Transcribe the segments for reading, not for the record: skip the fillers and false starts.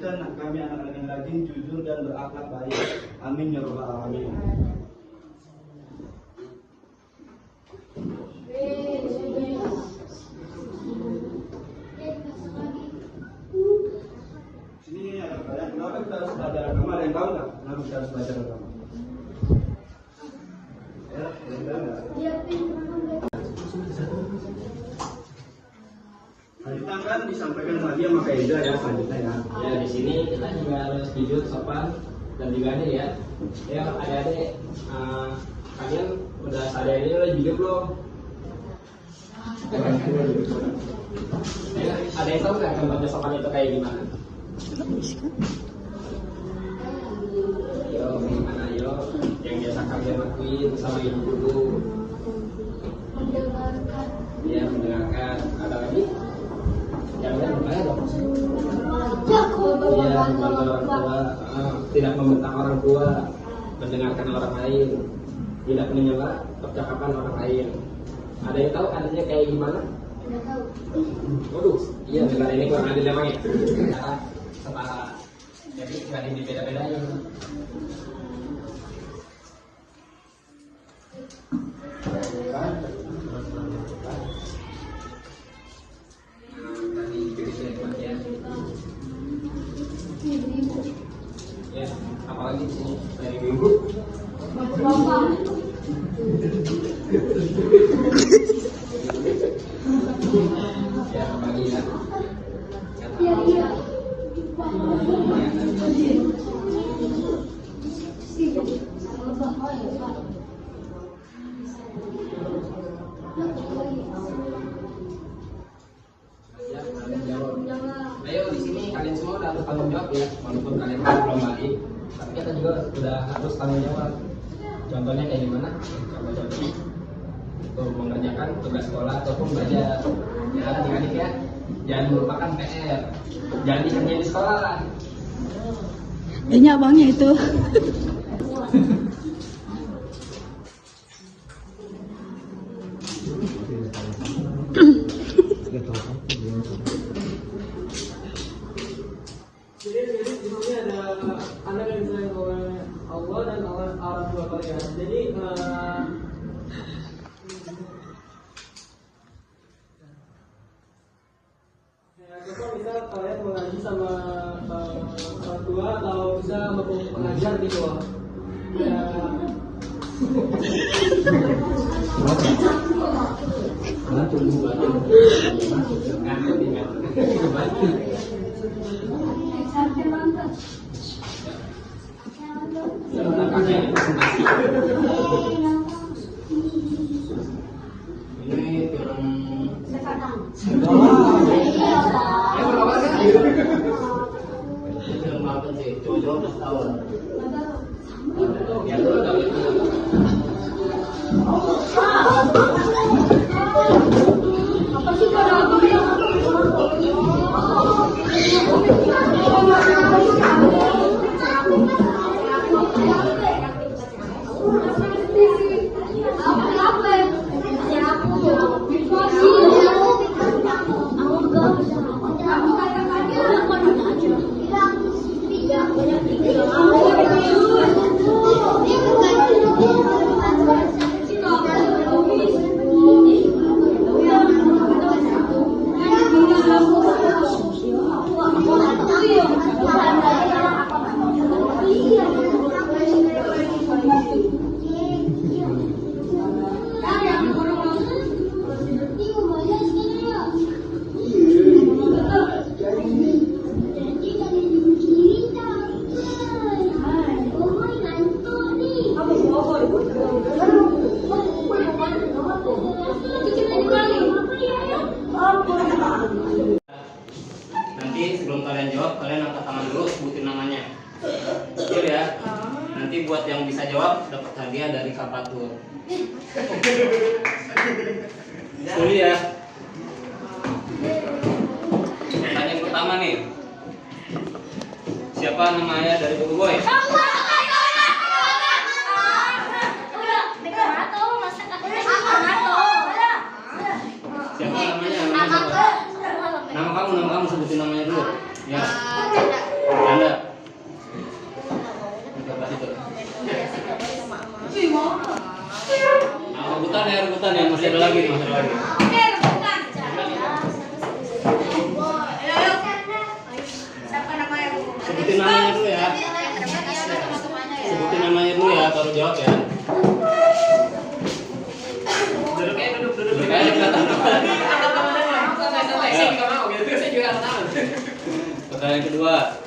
jadikan kami anak-anak yang rajin, jujur, dan berakhlak baik. Amin ya rabbal alamin. Sini ada pertanyaan, kenapa kita harus belajar agama? Ada yang tahu nggak? Kenapa kita harus belajar agama? Ya, selanjutnya kan disampaikan lagi sama kaidah ya selanjutnya ya. Ya di sini kita juga harus jujur, sopan, dan juga adil ya. Ya adik-adik, kalian udah sadar ini udah jujur belum? Ya, ada yang tahu nggak contohnya sopan itu kayak gimana? Yo, gimana yo? Yang biasa kalian lakuin sama ibu guru. Ya, mendengarkan. Ada lagi? Yang lain lumayan dong. Iya, membantu orang tua, tidak membentak orang tua, mendengarkan orang lain, tidak menyela percakapan orang lain. Ada yang tahu adanya kayak gimana? Tidak tahu. Waduh, iya negara ini kurang adil emang ya. Setara, jadi nggak dibeda-bedain. Ya, apalagi di sini dari minggu. Ya, apalagi ya. Iya. Ayo di sini kalian semua udah harus tanggung jawab ya, walaupun kalian belum balik, tapi kita juga udah harus tanggung jawab. Contohnya kayak gimana? Contoh-contohnya untuk mengerjakan tugas sekolah ataupun belajar. Ya adik-adik ya, jangan melupakan PR, jangan dikerjain di sekolah. Ini abangnya itu. Jadi di sini ada anak yang disayang oleh Allah dan orang tua kalian. Jadi contoh misal kalian mengaji sama orang tua atau bisa mengajar gitu loh. Ya. Ini film film apa sih? Coba tahun. Ya lu tahu itu. Apa sih kalau Nanti sebelum kalian jawab, kalian angkat tangan dulu, sebutin namanya. Betul ya? Nanti buat yang bisa jawab dapat hadiah dari Kapatur. Boleh ya? Pertanyaan pertama nih. Siapa nama ayah dari Bobo Boy? Siapa namanya? Nama kamu sebutin namanya dulu. Ya. Masih ada lagi nih, masih ada lagi. Oke, bukan. Siapa namanya? Sebutin namanya dulu ya. Sebutin namanya dulu ya, baru jawab ya. Duduk aja, duduk. Duduk aja, kelihatan. Saya juga mau gitu. Saya juga angkat tangan. Pertanyaan kedua.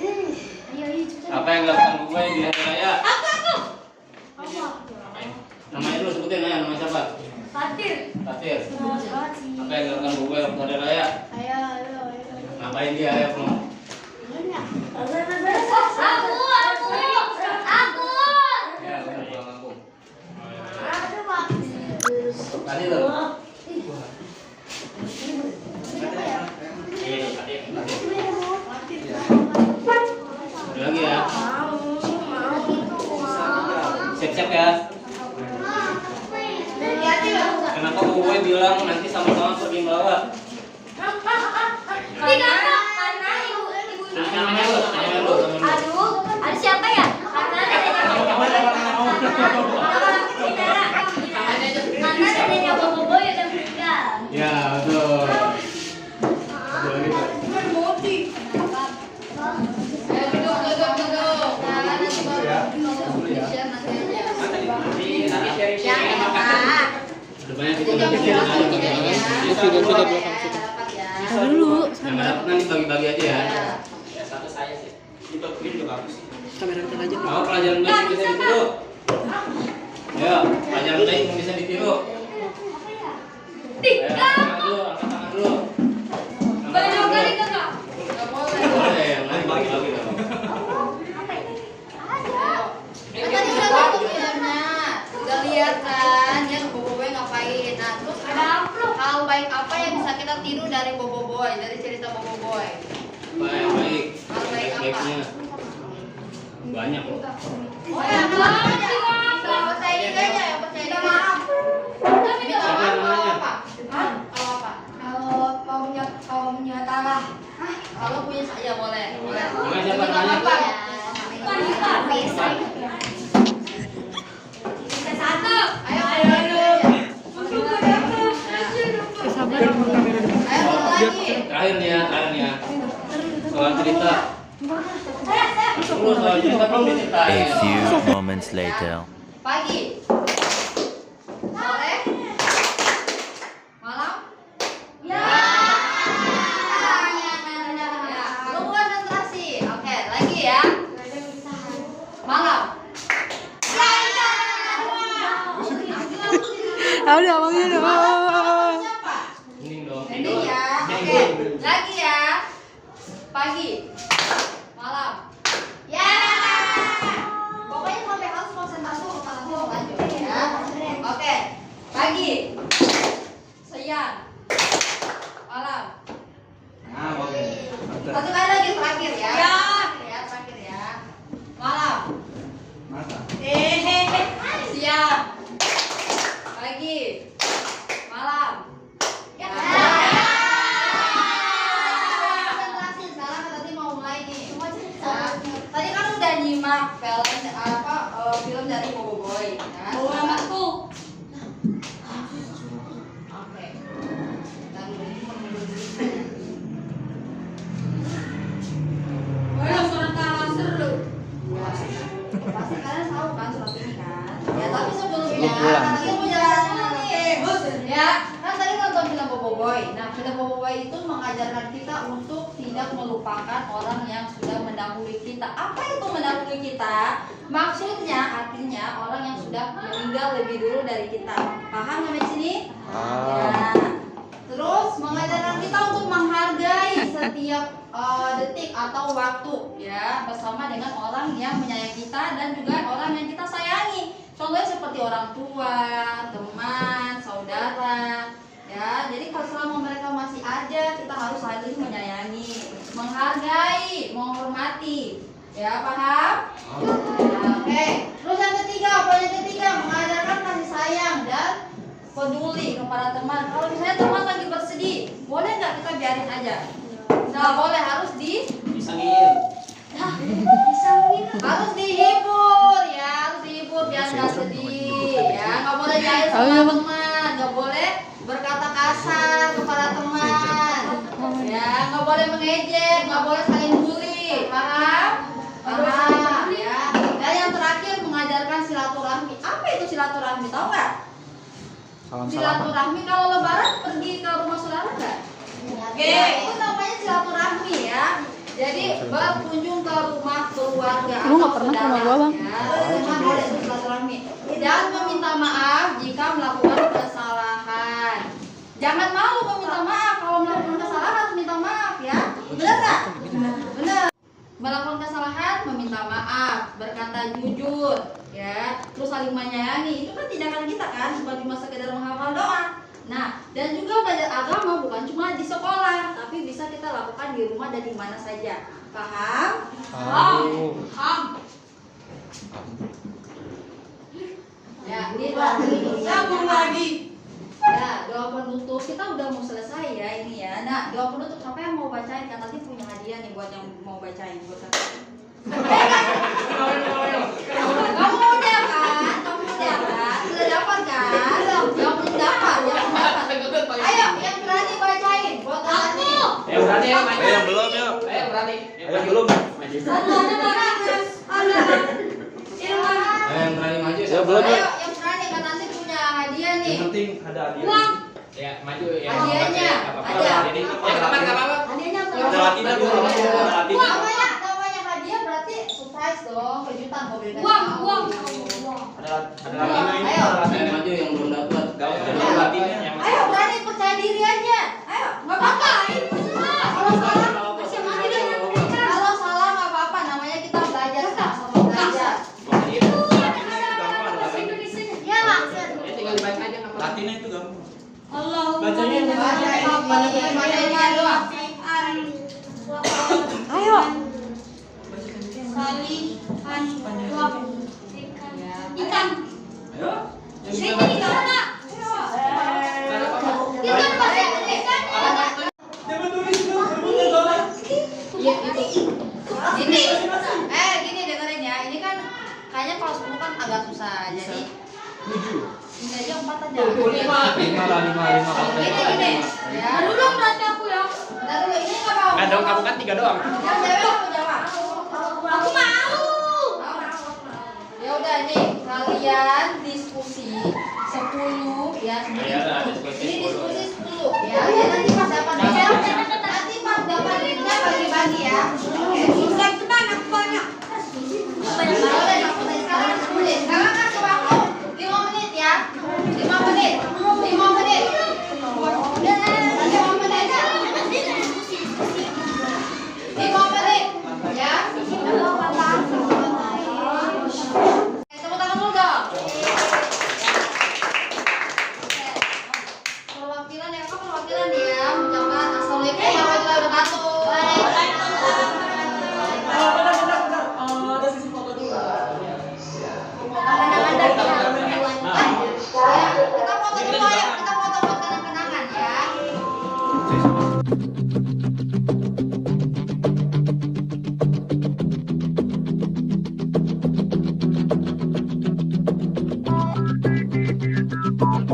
Ayo, cepetan. Apa yang dilakukan gue di hari raya? Apa? Namanya dulu sebutin ya, nama siapa? Fatir. Fatir. Semangat banget sih. Apa yang dilakukan gue waktu hari raya? Ayo. Ngapain dia ya, Bro? Aku. Ya, udah pulang kampung. Aduh, bagus. Tadi tuh. Ada lagi ya. Siap-siap ya. Kenapa gue bilang nanti sama-sama pergi melawat? Karena ibu. Namanya lu, namanya lu. Aduh, ada siapa ya? Karena neneknya Bobo udah meninggal. Ya, betul. Ada lagi tuh. Nanti sharing-sharing sama kakak. Udah banyak kita udah kecil aja. Sabar dulu. Yang nggak dapat nanti bagi-bagi aja ya. Ya, satu saya sih. Itu ini juga bagus sih. Mau pelajaran baik yang bisa ditiru. Ya, pelajaran baik yang bisa ditiru. Ayo, angkat tangan dulu, angkat tangan dulu. Angkat tangan dulu. Kakak. Boleh, yang lain bagi-bagi dong. Tadi udah lihat videonya, udah lihat kan dia Boboiboy ngapain. Nah terus hal baik apa yang bisa kita tiru dari Boboiboy, dari cerita Boboiboy? Baik-baik. Hal baik apa? Baik-baiknya banyak loh. Oh ya, yang percaya diri aja, yang percaya diri. Tapi Siapa namanya? Kalau apa? Kalau punya tanah. Kalau punya saya boleh. Namanya siapa Tapi namanya? apa? Satu. Ayo. Sabar. Ayo lagi. Terakhir nih ya. Soal cerita. Terus soal cerita belum diceritain. A few moments later. Pagi. Sore. Malam. Ya. Lu konsentrasi. Oke, lagi ya. Malam. Udah, abangnya udah. Siapa? Hening dong. Ini ya. Oke, lagi ya. Pagi. Malam. Ya. Pokoknya sampai harus konsentrasi kepala gua lanjut ya. Oke. Pagi. Siang. Malam. Nah, oke. Satu kali lagi terakhir ya. Ya. Terakhir ya. Malam. Masa? Siang. Pagi. Malam. Ya. Konsentrasi sekarang tadi mau mulai nih. Nah, tadi kan udah nyimak film dari Boboiboy kan? Aku. Oke. Kita dulu. Surat kalah seru. Pasti kalian tahu kan surat ini kan? Ya tapi sebelumnya Belum pulang. kan kita mau jalan dulu nih. Ya, kan tadi nonton film Boboiboy. Nah, film Boboiboy itu mengajarkan kita untuk tidak melupakan orang yang sudah mendahului kita. Apa itu mendahului kita? Maksudnya artinya orang yang sudah meninggal lebih dulu dari kita. Paham sampai sini? Ya. Terus mengajarkan kita untuk menghargai setiap detik atau waktu ya bersama dengan orang yang menyayangi kita dan juga orang yang kita sayangi. Contohnya seperti orang tua, teman, saudara. Ya, jadi kalau selama mereka masih ada, kita harus saling menyayangi, menghargai, menghormati. Ya, paham? Oke. Terus yang ketiga, poin yang ketiga mengajarkan kasih sayang dan peduli kepada teman. Kalau misalnya teman lagi bersedih, boleh nggak kita biarin aja? Nggak boleh, harus Disangin. harus dihibur ya, harus dihibur biar nggak sedih ya. Nggak boleh jahil sama teman, nggak boleh Silaturahmi kalau lebaran pergi ke rumah saudara nggak? Oke, itu namanya silaturahmi ya. Jadi berkunjung ke rumah keluarga Lu nggak atau pernah ke saudara. rumah gua, Bang? Ya, itu boleh itu silaturahmi. Dan meminta maaf jika melakukan kesalahan. Jangan malu meminta maaf kalau melakukan kesalahan harus minta maaf ya. Benar nggak? Benar. Melakukan kesalahan meminta maaf, berkata jujur, ya, terus saling menyayangi. Itu kan tindakan kita kan, bukan cuma sekedar menghafal doa. Nah, dan juga belajar agama bukan cuma di sekolah, tapi bisa kita lakukan di rumah dan di mana saja. Paham? Paham. Ya, ini sambung lagi. Ya, doa penutup kita udah mau selesai ya ini ya. Nah, doa penutup siapa yang mau bacain? Kan nanti punya hadiah nih buat yang mau bacain buat saya. Kamu udah kan? Kamu udah kan? Sudah dapat kan? Yang belum dapat, yang belum dapat. Ayo, yang berani bacain buat aku. Yang berani ya, maju. Yang belum yuk. Ayo berani. Yang belum. Maju. Ada mana? Ada. Irwan. Yang berani maju. Ya, belum. Ayo, yang berani kan nanti punya hadiah nih. Yang penting ada hadiah. Uang. Ya, maju ya. Hadiahnya ada. Jadi, ya teman enggak apa-apa. Hadiahnya apa? Ada latihan dulu. Ada latihan. Namanya hadiah berarti surprise dong, kejutan mau beli. Uang. Ada latihan ini. Ayo. Ada latihan. Maju yang belum dapat. Gak usah Ayo. ada latihannya. Ayo berani percaya diri aja. Ayo, nggak apa-apa. Kalau salah, kalau salah nggak apa-apa. Namanya kita belajar sama belajar. Ya maksud. Ya tinggal dibaca aja apa. Latihannya itu gampang. Bacanya yang Bacanya doang. Ayo. Ikan. Ayo. Sini di mana? Ikan masih ikan. Jangan tulis dulu, bener banget. Iya itu. Gini dengerin ya. Ini kan kayaknya kalau 10 kan agak susah. Jadi 7. ini aja 4 aja. 5 lah 5. Gini. Ya. Dulu berarti aku ya. Bentar dulu, ini nggak mau. Enggak dong, kamu kan 3 doang. Yang cewek kamu jawab. Aku mau. Ya udah nih, kalian diskusi 10 ya. Iya, ada diskusi Ini 10. diskusi 10 ya. Ya nanti pas dapat nanti pas dapat duitnya bagi-bagi ya. Oke. Bukan teman aku banyak. Ya udah, aku dari sekarang 10 menit. Sekarang kasih waktu 5 menit ya. 5 menit. 5 menit. Udah, 5 menit. 5 menit. Ya. Tepuk tangan dulu dong. Perwakilan ya, perwakilan ya. Mengucapkan assalamualaikum warahmatullahi wabarakatuh. Bentar. Ada sisi foto dulu. Kita foto dulu ayo, kita foto buat kenang-kenangan ya.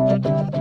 Thank you.